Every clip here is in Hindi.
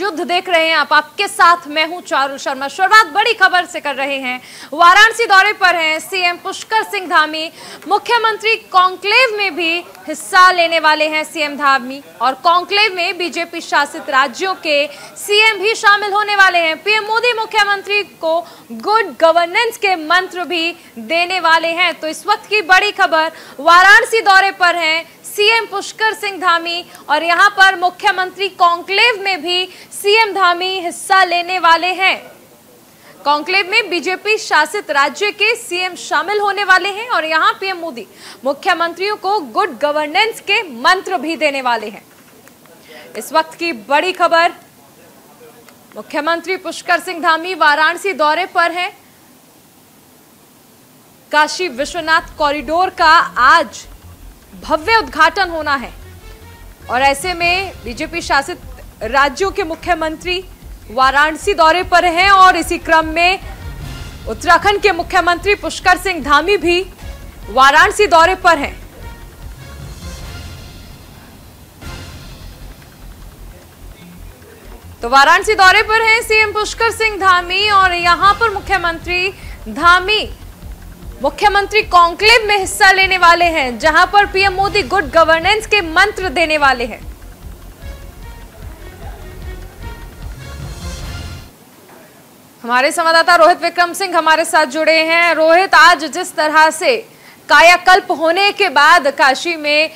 युद्ध देख रहे हैं आप, आपके साथ मैं हूं चारुल शर्मा। शुरुआत बड़ी खबर से कर रहे हैं। वाराणसी दौरे पर हैं सीएम पुष्कर सिंह धामी। मुख्यमंत्री कॉन्क्लेव में भी हिस्सा लेने वाले हैं सीएम धामी, और कॉन्क्लेव में बीजेपी शासित राज्यों के सीएम भी शामिल होने वाले हैं। पीएम मोदी मुख्यमंत्री को गुड गवर्नेंस के मंत्र भी देने वाले हैं। तो इस वक्त की बड़ी खबर, वाराणसी दौरे पर हैं सीएम पुष्कर सिंह धामी, और यहां पर मुख्यमंत्री कॉन्क्लेव में भी सीएम धामी हिस्सा लेने वाले हैं। कॉन्क्लेव में बीजेपी शासित राज्य के सीएम शामिल होने वाले हैं, और यहां पीएम मोदी मुख्यमंत्रियों को गुड गवर्नेंस के मंत्र भी देने वाले हैं। इस वक्त की बड़ी खबर, मुख्यमंत्री पुष्कर सिंह धामी वाराणसी दौरे पर हैं। काशी विश्वनाथ कॉरिडोर का आज भव्य उद्घाटन होना है, और ऐसे में बीजेपी शासित राज्यों के मुख्यमंत्री वाराणसी दौरे पर हैं, और इसी क्रम में उत्तराखंड के मुख्यमंत्री पुष्कर सिंह धामी भी वाराणसी दौरे पर हैं। तो वाराणसी दौरे पर हैं सीएम पुष्कर सिंह धामी, और यहां पर मुख्यमंत्री धामी मुख्यमंत्री कॉन्क्लेव में हिस्सा लेने वाले हैं, जहां पर पीएम मोदी गुड गवर्नेंस के मंत्र देने वाले हैं। हमारे संवाददाता रोहित विक्रम सिंह हमारे साथ जुड़े हैं। रोहित, आज जिस तरह से कायाकल्प होने के बाद काशी में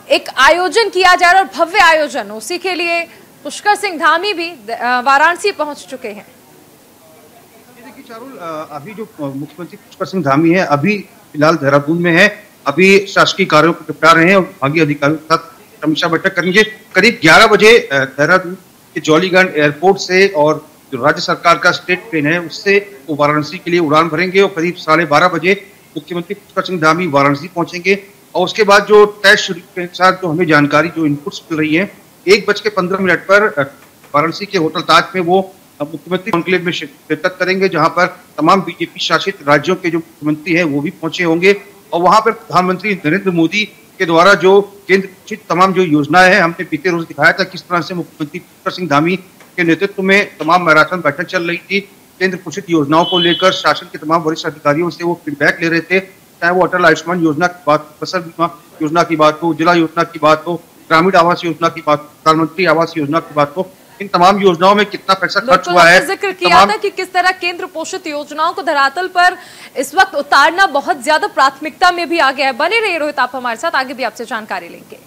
एक आयोजन किया जा रहा है, और भव्य आयोजन, उसी के लिए पुष्कर सिंह धामी भी वाराणसी पहुंच चुके हैं। चारुल, अभी जो मुख्यमंत्री पुष्कर सिंह धामी है, अभी फिलहाल देहरादून में है। अभी शासकीय कार्यों को निपटा रहे हैं और विभागीय अधिकारियों के साथ समीक्षा बैठक करेंगे। करीब 11 बजे देहरादून के जौलीग्रांट एयरपोर्ट से, और जो राज्य सरकार का स्टेट प्लेन है उससे वो वाराणसी के लिए उड़ान भरेंगे, और करीब 12:30 बजे मुख्यमंत्री पुष्कर सिंह धामी वाराणसी पहुंचेंगे। और उसके बाद जो तय शेड्यूल के अनुसार जो हमें जानकारी, जो इनपुट्स मिल रही है, 1:15 पर वाराणसी के होटल ताज में वो मुख्यमंत्री कॉन्क्लेव में शिरकत करेंगे, जहां पर तमाम बीजेपी शासित राज्यों के जो मुख्यमंत्री हैं वो भी पहुंचे होंगे। और वहां पर प्रधानमंत्री नरेंद्र मोदी के द्वारा जो केंद्र पोषित तमाम जो योजनाएं हैं, हमने बीते रोज दिखाया था किस तरह से मुख्यमंत्री पुष्कर सिंह धामी के नेतृत्व में तमाम मैराथन बैठक चल रही थी। केंद्र पोषित योजनाओं को लेकर शासन के तमाम वरिष्ठ अधिकारियों से वो फीडबैक ले रहे थे, चाहे वो अटल आयुष्मान योजना की बात, फसल बीमा योजना की बात हो, उज्ज्वला योजना की बात हो, ग्रामीण आवास योजना की बात, प्रधानमंत्री आवास योजना की बात हो। इन तमाम योजनाओं में कितना पैसा खर्च हुआ है, जिक्र किया था कि किस तरह केंद्र पोषित योजनाओं को धरातल पर इस वक्त उतारना बहुत ज्यादा प्राथमिकता में भी आ गया है। बने रहिए रोहित, आप हमारे साथ, आगे भी आपसे जानकारी लेंगे।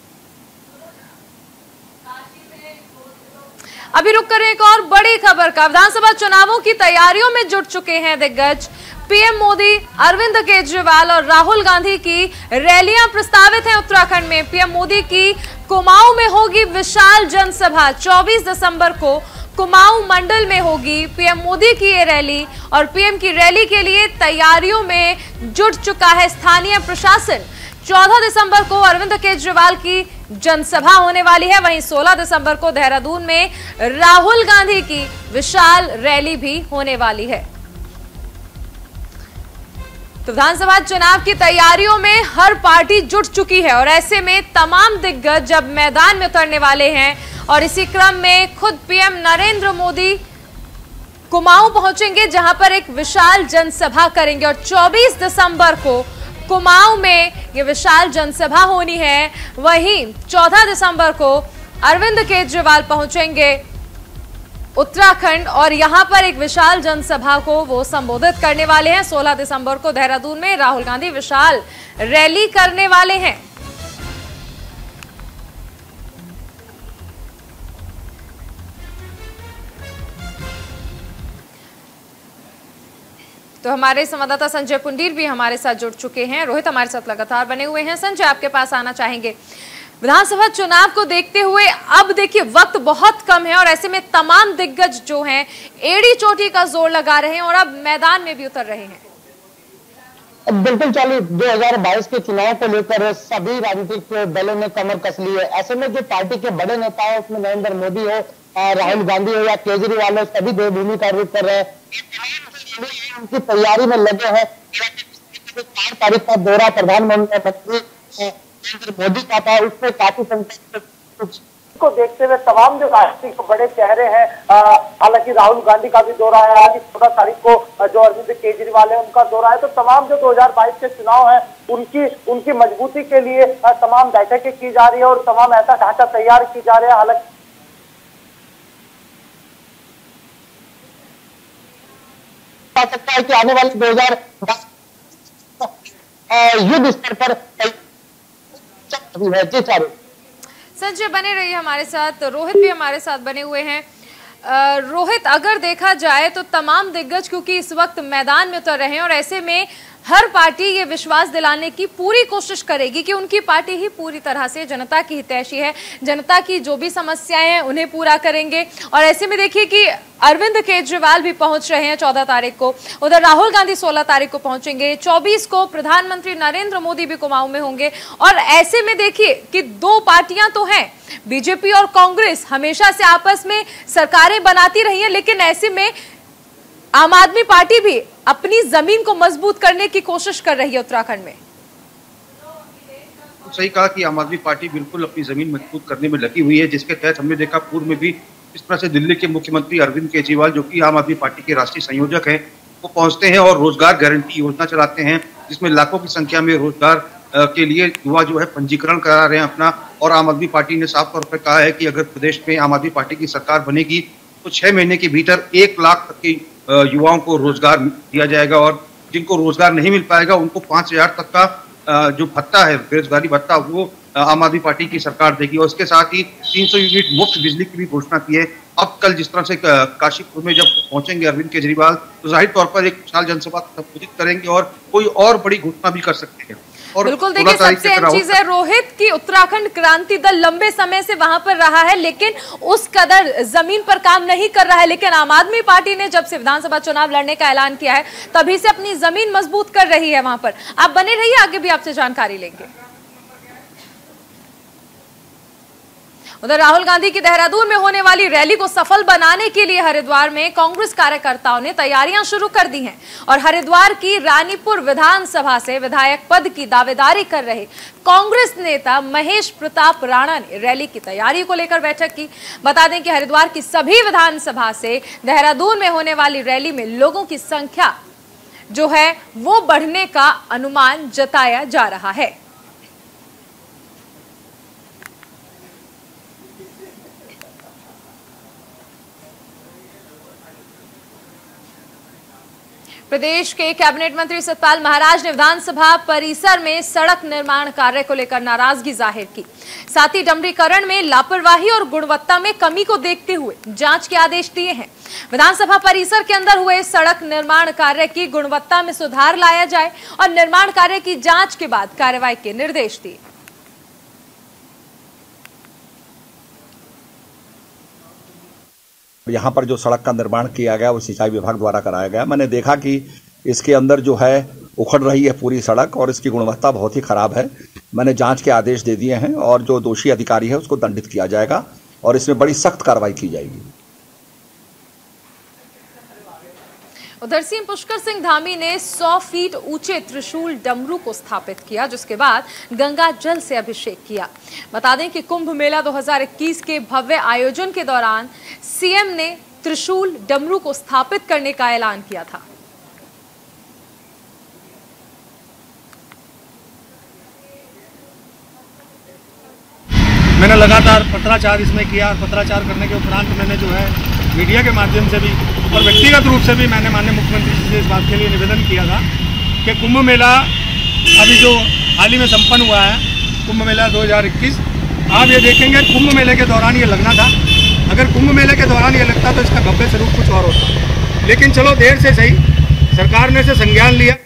अभी रुक कर एक और बड़ी खबर का, विधानसभा चुनावों की तैयारियों में जुट चुके हैं दिग्गज। पीएम मोदी, अरविंद केजरीवाल और राहुल गांधी की रैलियां प्रस्तावित हैं उत्तराखंड में। पीएम मोदी की कुमाऊं में होगी विशाल जनसभा, 24 दिसंबर को कुमाऊं मंडल में होगी पीएम मोदी की ये रैली, और पीएम की रैली के लिए तैयारियों में जुट चुका है स्थानीय प्रशासन। 14 दिसंबर को अरविंद केजरीवाल की जनसभा होने वाली है, वहीं 16 दिसंबर को देहरादून में राहुल गांधी की विशाल रैली भी होने वाली है। तो विधानसभा चुनाव की तैयारियों में हर पार्टी जुट चुकी है, और ऐसे में तमाम दिग्गज जब मैदान में उतरने वाले हैं, और इसी क्रम में खुद पीएम नरेंद्र मोदी कुमाऊं पहुंचेंगे, जहां पर एक विशाल जनसभा करेंगे, और 24 दिसंबर को कुमाऊं में ये विशाल जनसभा होनी है। वहीं 14 दिसंबर को अरविंद केजरीवाल पहुंचेंगे उत्तराखंड, और यहां पर एक विशाल जनसभा को वो संबोधित करने वाले हैं। 16 दिसंबर को देहरादून में राहुल गांधी विशाल रैली करने वाले हैं। तो हमारे संवाददाता संजय पुंडीर भी हमारे साथ जुड़ चुके हैं। रोहित हमारे साथ लगातार बने हुए हैं। संजय, आपके पास आना चाहेंगे। विधानसभा चुनाव को देखते हुए अब देखिए वक्त बहुत कम है, और ऐसे में तमाम दिग्गज जो हैं एड़ी चोटी का जोर लगा रहे हैं, और अब मैदान में भी उतर रहे हैं। बिल्कुल चालू 2022 के चुनाव को लेकर सभी राजनीतिक दलों ने कमर कस ली है। ऐसे में जो पार्टी के बड़े नेता है, उसमें नरेंद्र मोदी हो, राहुल गांधी हो या केजरीवाल हो, सभी देवभूमि का रुख कर रहे हैं, उनकी तैयारी में लगे हैं। 4 तारीख का दौरा प्रधानमंत्री नरेंद्र मोदी का था, उसमें काफी संख्या को देखते हुए तमाम जो राजनीतिक बड़े चेहरे हैं, हालांकि राहुल गांधी का भी दौरा है, आज 14 तारीख को जो अरविंद केजरीवाल है उनका दौरा है, तो तमाम जो 2022 के चुनाव है उनकी मजबूती के लिए तमाम बैठकें की जा रही है और तमाम ऐसा ढांचा तैयार की जा रहा है। हालांकि सकता है कि आने वाले 2022 युद्ध स्तर पर संजय बने रहिए हमारे साथ, रोहित भी हमारे साथ बने हुए हैं। रोहित, अगर देखा जाए तो तमाम दिग्गज क्योंकि इस वक्त मैदान में उतर रहे हैं और ऐसे में हर पार्टी ये विश्वास दिलाने की पूरी कोशिश करेगी कि उनकी पार्टी ही पूरी तरह से जनता की हितैषी है, जनता की जो भी समस्याएं हैं उन्हें पूरा करेंगे। और ऐसे में देखिए कि अरविंद केजरीवाल भी पहुंच रहे हैं 14 तारीख को, उधर राहुल गांधी 16 तारीख को पहुंचेंगे, 24 को प्रधानमंत्री नरेंद्र मोदी भी कुमाऊं में होंगे। और ऐसे में देखिए कि दो पार्टियां तो हैं, बीजेपी और कांग्रेस हमेशा से आपस में सरकारें बनाती रही हैं, लेकिन ऐसे में आम आदमी पार्टी भी अपनी जमीन को मजबूत करने की कोशिश कर रही है उत्तराखंड में। सही कहा कि आम आदमी पार्टी बिल्कुल अपनी जमीन मजबूत करने में लगी हुई है, जिसके तहत हमने देखा पूर्व में भी इस तरह से दिल्ली के मुख्यमंत्री अरविंद केजरीवाल, जो कि आम आदमी पार्टी के राष्ट्रीय संयोजक हैं, वो पहुंचते हैं और रोजगार गारंटी योजना चलाते हैं, जिसमें लाखों की संख्या में रोजगार के लिए युवा जो है पंजीकरण करा रहे हैं अपना। और आम आदमी पार्टी ने साफ तौर पर कहा है कि अगर प्रदेश में आम आदमी पार्टी की सरकार बनेगी तो 6 महीने के भीतर 1 लाख तक के युवाओं को रोजगार दिया जाएगा और जिनको रोजगार नहीं मिल पाएगा उनको 5,000 तक का जो भत्ता है, बेरोजगारी भत्ता, वो आम आदमी पार्टी की सरकार देगी। और इसके साथ ही 300 यूनिट मुफ्त बिजली की भी घोषणा की है। अब कल जिस तरह से काशीपुर में जब पहुंचेंगे अरविंद केजरीवाल, तो जाहिर तौर पर एक विशाल जनसभा संबोधित करेंगे और कोई और बड़ी घोषणा भी कर सकते हैं। और बिल्कुल, देखिए सबसे अहम चीज है रोहित की उत्तराखंड क्रांति दल लंबे समय से वहां पर रहा है, लेकिन उस कदर जमीन पर काम नहीं कर रहा है। लेकिन आम आदमी पार्टी ने जब से विधानसभा चुनाव लड़ने का ऐलान किया है तभी से अपनी जमीन मजबूत कर रही है वहां पर। आप बने रहिए, आगे भी आपसे जानकारी लेंगे। उधर राहुल गांधी की देहरादून में होने वाली रैली को सफल बनाने के लिए हरिद्वार में कांग्रेस कार्यकर्ताओं ने तैयारियां शुरू कर दी हैं और हरिद्वार की रानीपुर विधानसभा से विधायक पद की दावेदारी कर रहे कांग्रेस नेता महेश प्रताप राणा ने रैली की तैयारी को लेकर बैठक की। बता दें कि हरिद्वार की सभी विधानसभा से देहरादून में होने वाली रैली में लोगों की संख्या जो है वो बढ़ने का अनुमान जताया जा रहा है। प्रदेश के कैबिनेट मंत्री सतपाल महाराज ने विधानसभा परिसर में सड़क निर्माण कार्य को लेकर नाराजगी जाहिर की। साथ ही डमरीकरण में लापरवाही और गुणवत्ता में कमी को देखते हुए जांच के आदेश दिए हैं। विधानसभा परिसर के अंदर हुए सड़क निर्माण कार्य की गुणवत्ता में सुधार लाया जाए और निर्माण कार्य की जांच के बाद कार्रवाई के निर्देश दिए। यहाँ पर जो सड़क का निर्माण किया गया वो सिंचाई विभाग द्वारा कराया गया। मैंने देखा कि इसके अंदर जो है उखड़ रही है पूरी सड़क और इसकी गुणवत्ता बहुत ही खराब है। मैंने जांच के आदेश दे दिए हैं और जो दोषी अधिकारी है उसको दंडित किया जाएगा और इसमें बड़ी सख्त कार्रवाई की जाएगी। उधर सीएम पुष्कर सिंह धामी ने 100 फीट ऊंचे त्रिशूल डमरू को स्थापित किया, जिसके बाद गंगा जल से अभिषेक किया। बता दें कि कुंभ मेला 2021 के भव्य आयोजन के दौरान सीएम ने त्रिशूल डमरू को स्थापित करने का ऐलान किया था। मैंने लगातार पत्राचार इसमें किया। पत्राचार करने के उपरांत मैंने जो है मीडिया के माध्यम से भी और व्यक्तिगत रूप से भी मैंने माननीय मुख्यमंत्री जी से इस बात के लिए निवेदन किया था कि कुंभ मेला अभी जो हाल ही में संपन्न हुआ है, कुंभ मेला 2021, आप ये देखेंगे कुंभ मेले के दौरान ये लगना था। अगर कुंभ मेले के दौरान ये लगता तो इसका भव्य स्वरूप कुछ और होता, लेकिन चलो देर से सही, सरकार ने इसे संज्ञान लिया।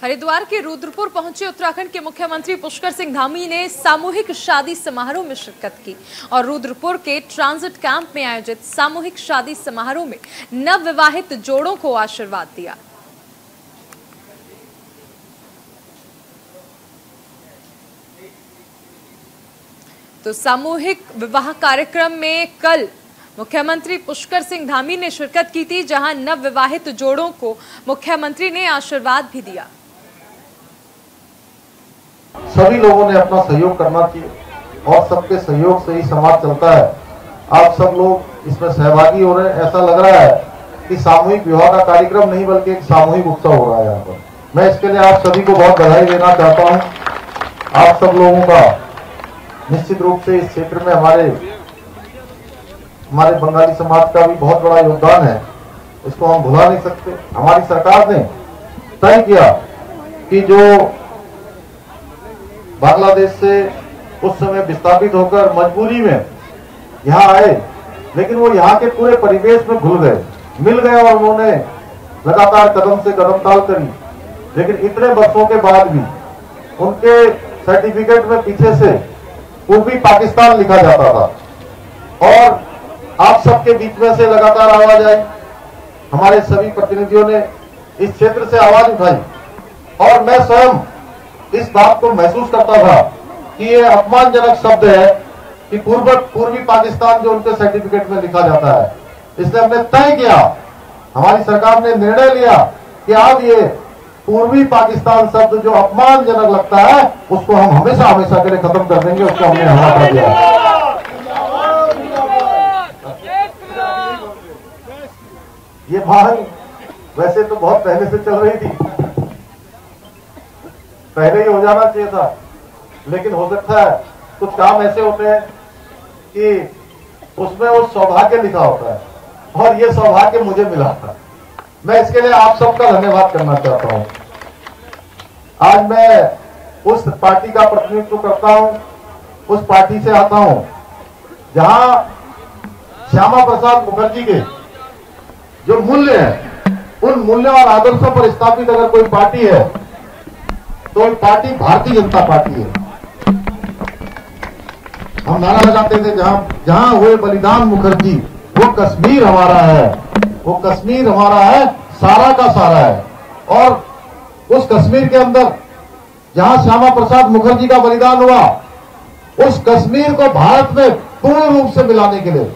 हरिद्वार के रुद्रपुर पहुंचे उत्तराखंड के मुख्यमंत्री पुष्कर सिंह धामी ने सामूहिक शादी समारोह में शिरकत की और रुद्रपुर के ट्रांजिट कैंप में आयोजित सामूहिक शादी समारोह में नव विवाहित जोड़ों को आशीर्वाद दिया। तो सामूहिक विवाह कार्यक्रम में कल मुख्यमंत्री पुष्कर सिंह धामी ने शिरकत की थी, जहां नव विवाहित जोड़ों को मुख्यमंत्री ने आशीर्वाद भी दिया। सभी लोगों ने अपना सहयोग करना चाहिए और सबके सहयोग से ही समाज चलता है। आप सब लोग इसमें सहभागी हो रहे हैं, ऐसा लग रहा है कि सामूहिक विवाह का कार्यक्रम नहीं बल्कि एक सामूहिक उत्सव हो रहा है यहाँ पर। मैं इसके लिए आप सभी को बहुत बधाई देना चाहता हूँ। आप सब लोगों का निश्चित रूप से इस क्षेत्र में हमारे बंगाली समाज का भी बहुत बड़ा योगदान है, इसको हम भुला नहीं सकते। हमारी सरकार ने तय किया कि जो बांग्लादेश से उस समय विस्थापित होकर मजबूरी में यहाँ आए, लेकिन वो यहाँ के पूरे परिवेश में घुल गए, मिल गए और उन्होंने लगातार कदम से कदम ताल करी। लेकिन इतने वर्षों के बाद भी उनके सर्टिफिकेट में पीछे से पूर्वी पाकिस्तान लिखा जाता था और आप सबके बीच में से लगातार आवाज आई। हमारे सभी प्रतिनिधियों ने इस क्षेत्र से आवाज उठाई और मैं स्वयं इस बात को महसूस करता था कि ये अपमानजनक शब्द है कि पूर्वी पाकिस्तान जो उनके सर्टिफिकेट में लिखा जाता है। इसलिए हमने तय किया, हमारी सरकार ने निर्णय लिया कि अब ये पूर्वी पाकिस्तान शब्द जो अपमानजनक लगता है उसको हम हमेशा हमेशा के लिए खत्म कर देंगे। उसको हमने हवा कर दिया। ये मांग वैसे तो बहुत पहले से चल रही थी, पहले ही हो जाना चाहिए था, लेकिन हो सकता है कुछ काम ऐसे होते हैं कि उसमें वो सौभाग्य लिखा होता है और ये सौभाग्य मुझे मिला था। मैं इसके लिए आप सबका धन्यवाद करना चाहता हूं। आज मैं उस पार्टी का प्रतिनिधित्व करता हूं, उस पार्टी से आता हूं जहां श्यामा प्रसाद मुखर्जी के जो मूल्य है, उन मूल्य और आदर्शों पर स्थापित अगर कोई पार्टी है तो पार्टी भारतीय जनता पार्टी है। हम नारा लगाते थे जहां हुए बलिदान मुखर्जी, वो कश्मीर हमारा है, वो कश्मीर हमारा है, सारा का सारा है। और उस कश्मीर के अंदर जहां श्यामा प्रसाद मुखर्जी का बलिदान हुआ, उस कश्मीर को भारत में पूर्ण रूप से मिलाने के लिए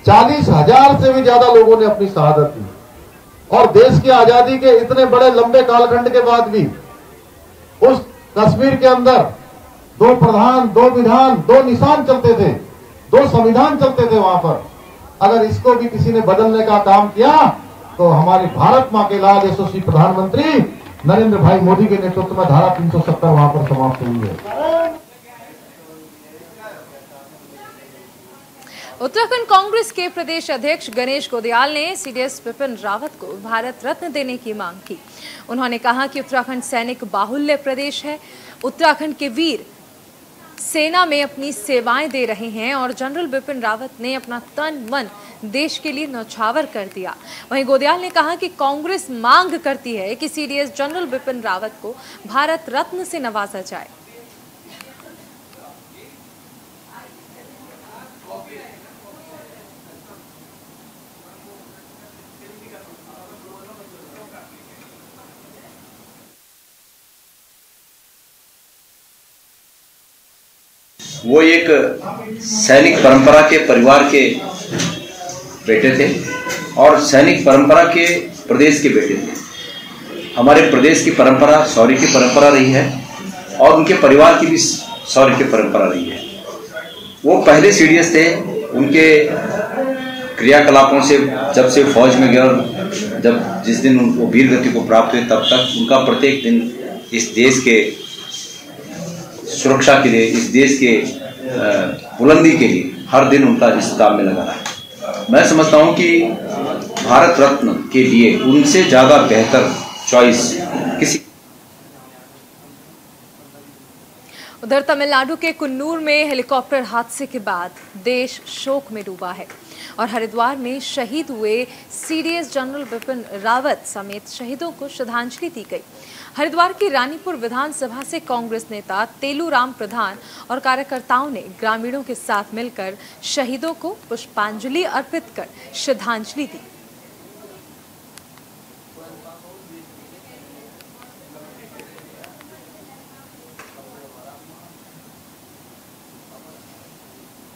40,000 से भी ज्यादा लोगों ने अपनी शहादत दी। और देश की आजादी के इतने बड़े लंबे कालखंड के बाद भी उस कश्मीर के अंदर 2 प्रधान, 2 विधान, 2 निशान चलते थे, 2 संविधान चलते थे वहां पर। अगर इसको भी किसी ने बदलने का काम किया तो हमारी भारत मां के लाल यशस्वी प्रधानमंत्री नरेंद्र भाई मोदी के नेतृत्व में धारा 370 वहां पर समाप्त हुई है। उत्तराखंड कांग्रेस के प्रदेश अध्यक्ष गणेश गोदयाल ने सीडीएस विपिन रावत को भारत रत्न देने की मांग की। उन्होंने कहा कि उत्तराखंड सैनिक बाहुल्य प्रदेश है, उत्तराखंड के वीर सेना में अपनी सेवाएं दे रहे हैं और जनरल बिपिन रावत ने अपना तन मन देश के लिए न्यौछावर कर दिया। वहीं गोदयाल ने कहा कि कांग्रेस मांग करती है कि सीडीएस जनरल बिपिन रावत को भारत रत्न से नवाजा जाए। वो एक सैनिक परंपरा के परिवार के बेटे थे और सैनिक परंपरा के प्रदेश के बेटे थे। हमारे प्रदेश की परंपरा शौर्य की परंपरा रही है और उनके परिवार की भी शौर्य की परंपरा रही है। वो पहले सीडीएस थे। उनके क्रियाकलापों से जब से फौज में गए और जब जिस दिन उनको वीर गति को प्राप्त हुए तब तक उनका प्रत्येक दिन इस देश के सुरक्षा के लिए, इस देश के बुलंदी के लिए हर दिन उनका इस काम में लगा रहा है। मैं समझता हूं कि भारत रत्न के लिए उनसे ज्यादा बेहतर चॉइस किसी। उधर तमिलनाडु के कुन्नूर में हेलीकॉप्टर हादसे के बाद देश शोक में डूबा है और हरिद्वार में शहीद हुए सीडीएस जनरल बिपिन रावत समेत शहीदों को श्रद्धांजलि दी गई। हरिद्वार की रानीपुर विधानसभा से कांग्रेस नेता तेलूराम प्रधान और कार्यकर्ताओं ने ग्रामीणों के साथ मिलकर शहीदों को पुष्पांजलि अर्पित कर श्रद्धांजलि दी।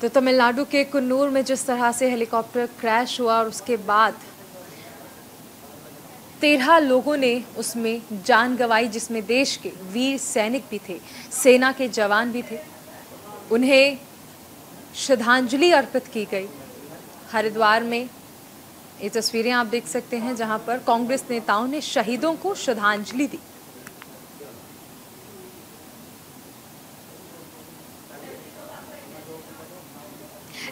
तो तमिलनाडु के कुन्नूर में जिस तरह से हेलीकॉप्टर क्रैश हुआ और उसके बाद 13 लोगों ने उसमें जान गंवाई, जिसमें देश के वीर सैनिक भी थे, सेना के जवान भी थे। उन्हें श्रद्धांजलि अर्पित की गई। हरिद्वार में ये तस्वीरें आप देख सकते हैं जहां पर कांग्रेस नेताओं ने शहीदों को श्रद्धांजलि दी।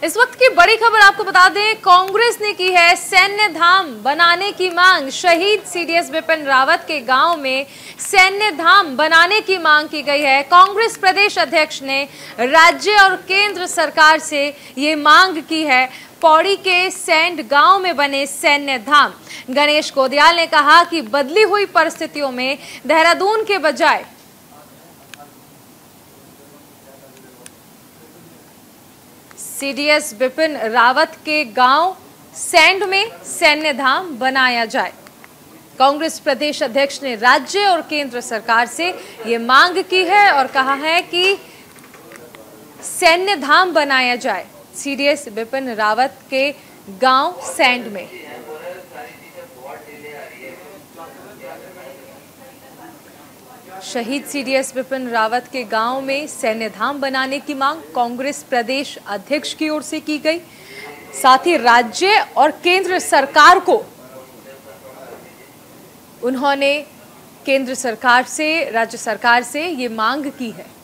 इस वक्त की बड़ी खबर आपको बता दें, कांग्रेस ने की है सैन्य धाम बनाने की मांग। शहीद सीडीएस बिपिन रावत के गांव में सैन्य धाम बनाने की मांग की गई है। कांग्रेस प्रदेश अध्यक्ष ने राज्य और केंद्र सरकार से ये मांग की है। पौड़ी के सैंड गांव में बने सैन्य धाम। गणेश कोदियाल ने कहा कि बदली हुई परिस्थितियों में देहरादून के बजाय सीडीएस बिपिन रावत के गांव सैंड में सैन्य धाम बनाया जाए। कांग्रेस प्रदेश अध्यक्ष ने राज्य और केंद्र सरकार से ये मांग की है और कहा है कि सैन्य धाम बनाया जाए सीडीएस बिपिन रावत के गांव सैंड में। शहीद सीडीएस बिपिन रावत के गांव में सैन्य धाम बनाने की मांग कांग्रेस प्रदेश अध्यक्ष की ओर से की गई। साथ ही राज्य और केंद्र सरकार को उन्होंने केंद्र सरकार से, राज्य सरकार से ये मांग की है।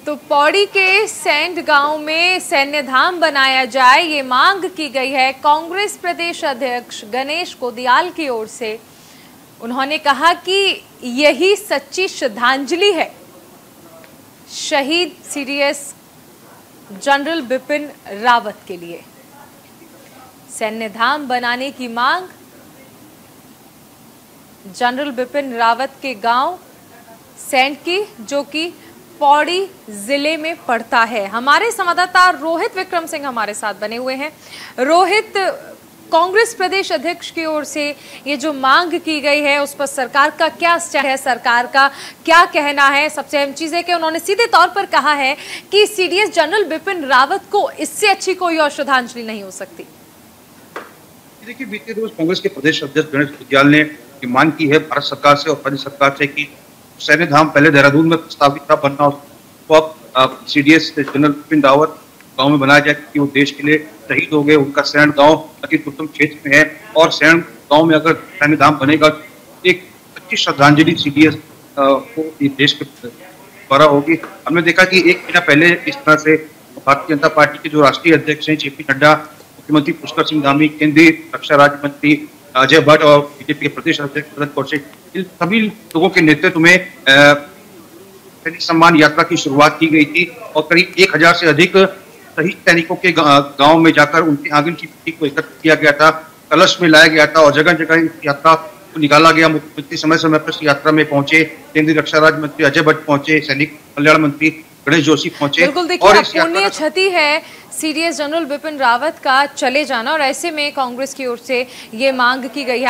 तो पौड़ी के सैंड गांव में सैन्य धाम बनाया जाए, ये मांग की गई है कांग्रेस प्रदेश अध्यक्ष गणेश कोदियाल की ओर से। उन्होंने कहा कि यही सच्ची श्रद्धांजलि है शहीद सीडीएस जनरल बिपिन रावत के लिए। सैन्य धाम बनाने की मांग जनरल बिपिन रावत के गांव सैंड की, जो कि पौड़ी जिले में पड़ता है। हमारे संवाददाता रोहित विक्रम सिंह हमारे साथ बने हुए हैं। रोहित, कांग्रेस प्रदेश अध्यक्ष की ओर से ये जो मांग की गई है उस पर सरकार का क्या स्टैंड है, सरकार का क्या कहना है? सबसे अहम चीज है कि उन्होंने सीधे तौर पर कहा है कि सीडीएस जनरल बिपिन रावत को इससे अच्छी कोई और श्रद्धांजलि नहीं हो सकती। देखिए, बीते रोज कांग्रेस के प्रदेश अध्यक्ष गणेश कोदियाल ने मांग की है भारत सरकार से और प्रदेश सरकार से कि सैन्य धाम पहले देहरादून में प्रस्तावित था बनना, उसको अब सीडीएस जनरल बिपिन रावत गांव में बनाया जाए, क्योंकि वो देश के लिए शहीद हो गए। उनका सैंड गांव अति दुर्गम क्षेत्र में है और सैंड गांव में अगर सैन्य धाम बनेगा एक अच्छी श्रद्धांजलि सीडीएस को देश के द्वारा होगी। हमने देखा कि एक महीना पहले इस तरह से भारतीय जनता पार्टी के जो राष्ट्रीय अध्यक्ष हैं जेपी नड्डा, मुख्यमंत्री पुष्कर सिंह धामी, केंद्रीय रक्षा राज्य मंत्री अजय भट्ट और बीजेपी के प्रदेश अध्यक्ष भरत कौशिक, इन सभी लोगों के नेतृत्व में सैनिक सम्मान यात्रा की शुरुआत की गई थी और करीब 1000 से अधिक शहीद सैनिकों के गांव में जाकर उनके आंगन की मिट्टी को एकत्र किया गया था, कलश में लाया गया था और जगह जगह इस यात्रा को निकाला गया। मुख्यमंत्री समय समय पर इस यात्रा में पहुंचे, केंद्रीय रक्षा राज्य मंत्री अजय भट्ट पहुंचे, सैनिक कल्याण मंत्री गणेश जोशी पहुंचे। बिल्कुल, देखिए पुण्य क्षति है सीडीएस जनरल बिपिन रावत का चले जाना और ऐसे में कांग्रेस की ओर से ये मांग की गई है।